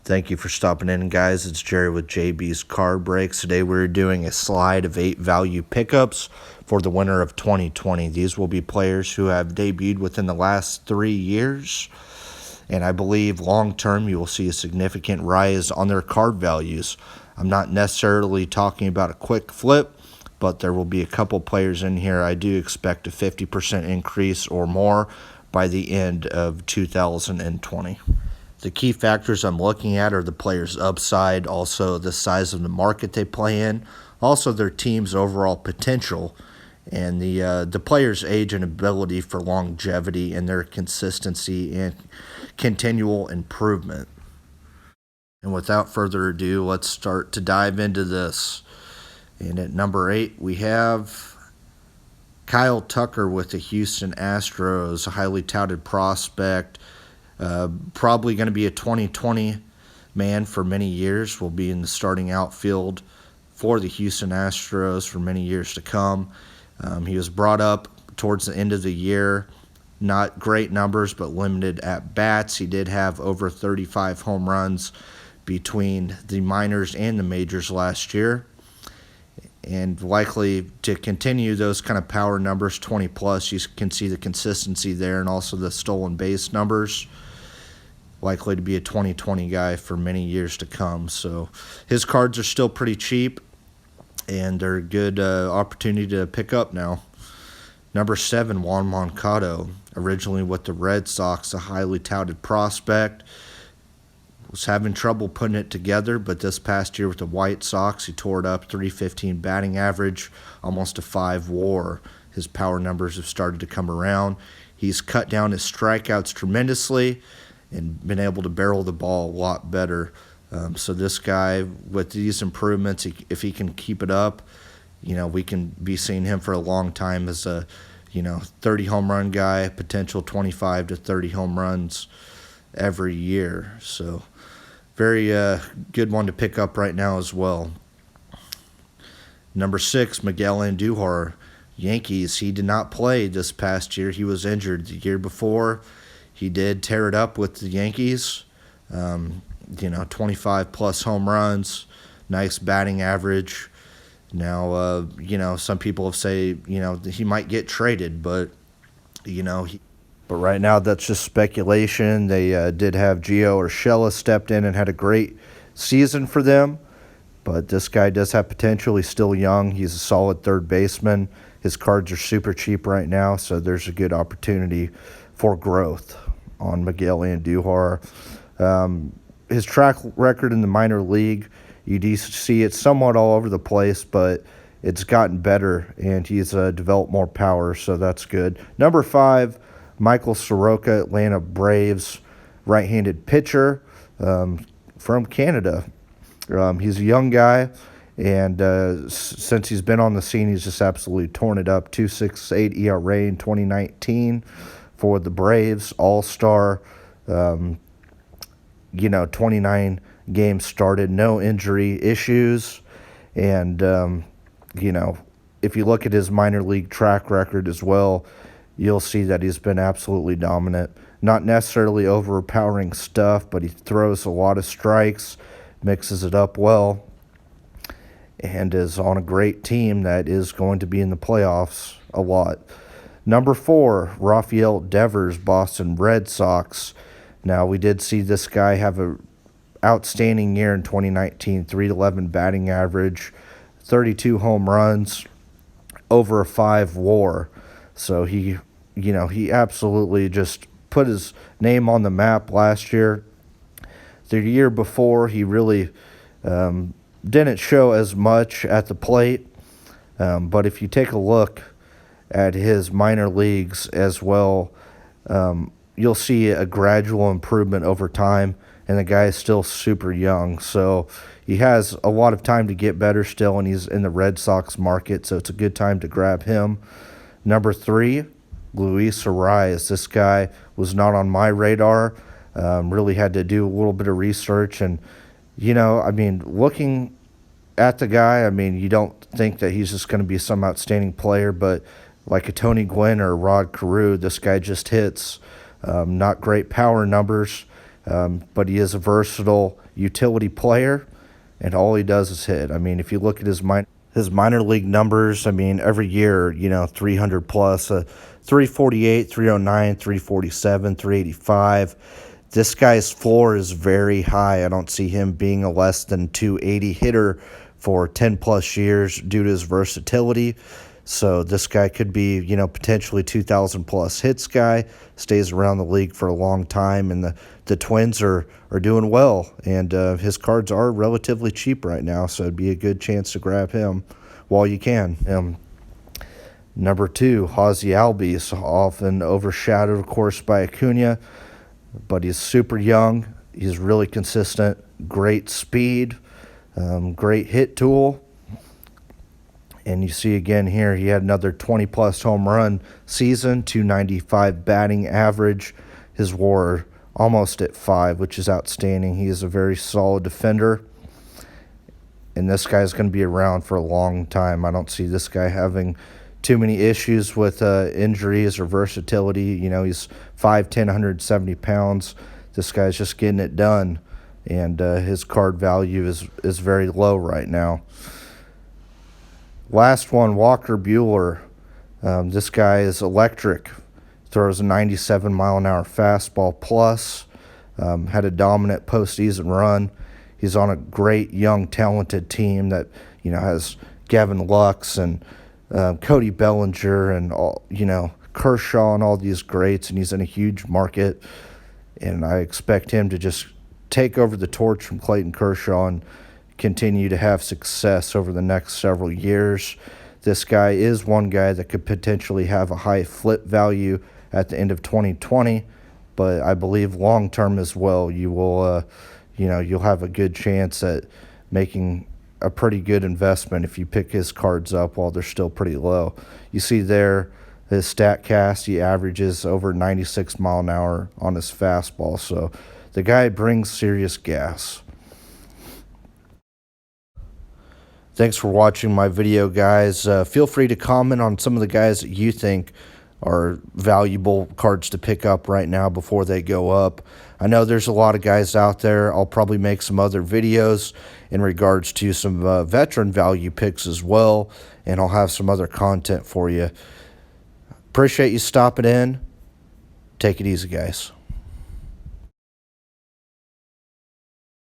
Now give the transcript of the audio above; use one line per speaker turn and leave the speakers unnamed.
Thank you for stopping in, guys. It's Jerry with JB's Card Breaks. Today we're doing a slide of 8 value pickups for the winter of 2020. These will be players who have debuted within the last 3 years, and I believe long-term you will see a significant rise on their card values. I'm not necessarily talking about a quick flip, but there will be a couple players in here I do expect a 50% increase or more by the end of 2020. The key factors I'm looking at are the player's upside, also the size of the market they play in, also their team's overall potential, and the player's age and ability for longevity and their consistency and continual improvement. And without further ado, let's start to dive into this. And at number 8, we have Kyle Tucker with the Houston Astros, a highly touted prospect. Probably going to be a 2020 man for many years. Will be in the starting outfield for the Houston Astros for many years to come. He was brought up towards the end of the year. Not great numbers, but limited at bats. He did have over 35 home runs between the minors and the majors last year, and likely to continue those kind of power numbers, 20 plus. You can see the consistency there, and also the stolen base numbers. Likely to be a 2020 guy for many years to come. So his cards are still pretty cheap, and they're a good opportunity to pick up now. Number 7, Juan Moncada, originally with the Red Sox, a highly touted prospect. Was having trouble putting it together, but this past year with the White Sox, he tore it up, .315 batting average, almost a 5 WAR. His power numbers have started to come around. He's cut down his strikeouts tremendously and been able to barrel the ball a lot better. So this guy, with these improvements, if he can keep it up, we can be seeing him for a long time as a 30 home run guy, potential 25 to 30 home runs every year. So very good one to pick up right now as well. Number 6, Miguel Andujar, Yankees. He did not play this past year. He was injured the year before. He did tear it up with the Yankees. 25 plus home runs, nice batting average. Now, some people have say, he might get traded, but, but right now that's just speculation. They did have Gio Urshela stepped in and had a great season for them, but this guy does have potential. He's still young. He's a solid third baseman. His cards are super cheap right now, so there's a good opportunity for growth on Miguel Andujar. His track record in the minor league, you do see it somewhat all over the place, but it's gotten better, and he's developed more power, so that's good. Number 5, Michael Soroka, Atlanta Braves, right-handed pitcher from Canada. He's a young guy, and since he's been on the scene, he's just absolutely torn it up. 2.68 ERA in 2019 for the Braves, all-star. 29 games started, no injury issues, and if you look at his minor league track record as well, you'll see that he's been absolutely dominant. Not necessarily overpowering stuff, but he throws a lot of strikes, mixes it up well, and is on a great team that is going to be in the playoffs a lot. Number 4, Rafael Devers, Boston Red Sox. Now, we did see this guy have an outstanding year in 2019, .311 batting average, 32 home runs, over a 5 WAR. So he absolutely just put his name on the map last year. The year before, he really didn't show as much at the plate, but if you take a look at his minor leagues as well, you'll see a gradual improvement over time, and the guy is still super young. So he has a lot of time to get better still, and he's in the Red Sox market, so it's a good time to grab him. Number 3, Louisa Rise. This guy was not on my radar. Really had to do a little bit of research, and, looking at the guy, you don't think that he's just going to be some outstanding player, but like a Tony Gwynn or Rod Carew, this guy just hits. Not great power numbers. but he is a versatile utility player, and all he does is hit. I mean, if you look at his minor league numbers, I mean, every year, 300 plus, 348, 309, 347, 385. This guy's floor is very high. I don't see him being a less than 280 hitter for 10 plus years due to his versatility. So this guy could be, potentially 2,000 plus hits guy, stays around the league for a long time, and the Twins are doing well, and his cards are relatively cheap right now, so it'd be a good chance to grab him while you can. Number 2, Ozzie Albies, often overshadowed, of course, by Acuna, but he's super young. He's really consistent, great speed, great hit tool. And you see again here, he had another 20-plus home run season, 295 batting average. His WAR almost at 5, which is outstanding. He is a very solid defender. And this guy's going to be around for a long time. I don't see this guy having too many issues with injuries or versatility. He's 5'10", 170 pounds. This guy's just getting it done. And his card value is very low right now. Last one, Walker Buehler. This guy is electric. Throws a 97-mile-an-hour fastball plus. Had a dominant postseason run. He's on a great, young, talented team that has Gavin Lux and Cody Bellinger and all, Kershaw and all these greats, and he's in a huge market. And I expect him to just take over the torch from Clayton Kershaw and continue to have success over the next several years. This guy is one guy that could potentially have a high flip value at the end of 2020, but I believe long term as well, you will, you'll have a good chance at making a pretty good investment if you pick his cards up while they're still pretty low. You see there, his StatCast, he averages over 96 mile an hour on his fastball, so the guy brings serious gas. Thanks for watching my video, guys. Feel free to comment on some of the guys that you think are valuable cards to pick up right now before they go up. I know there's a lot of guys out there. I'll probably make some other videos in regards to some veteran value picks as well, and I'll have some other content for you. Appreciate you stopping in. Take it easy, guys.